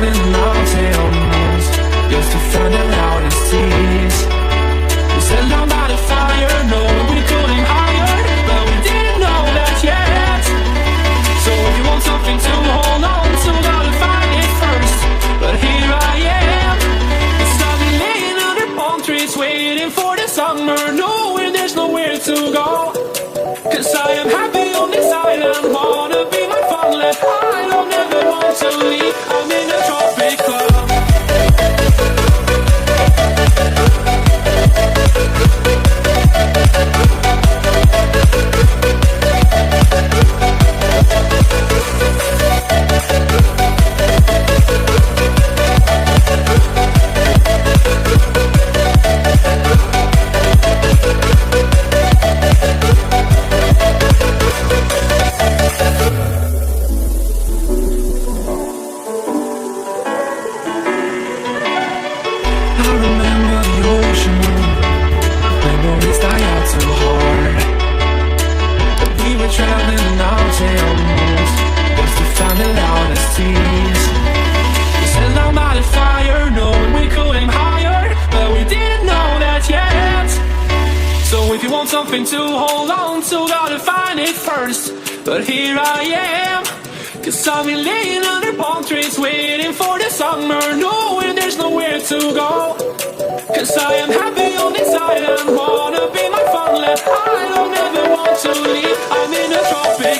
traveling mountains just to find the loudest tears. We set down by the fire, knowing we couldn't higher, but we didn't know that yet. So if you want something to hold on to, gotta find it first. But here I am, it's time me laying under palm trees, waiting for the summer, knowing there's nowhere to go. Cause I am happy on this island, wanna be my funland. I don't ever want to leave, I'm in a tropic club. Something to hold on to, gotta find it first. But here I am, cause I've been laying under palm trees, waiting for the summer, knowing there's nowhere to go. Cause I am happy on this island, wanna be my funland. I don't ever want to leave, I'm in a tropic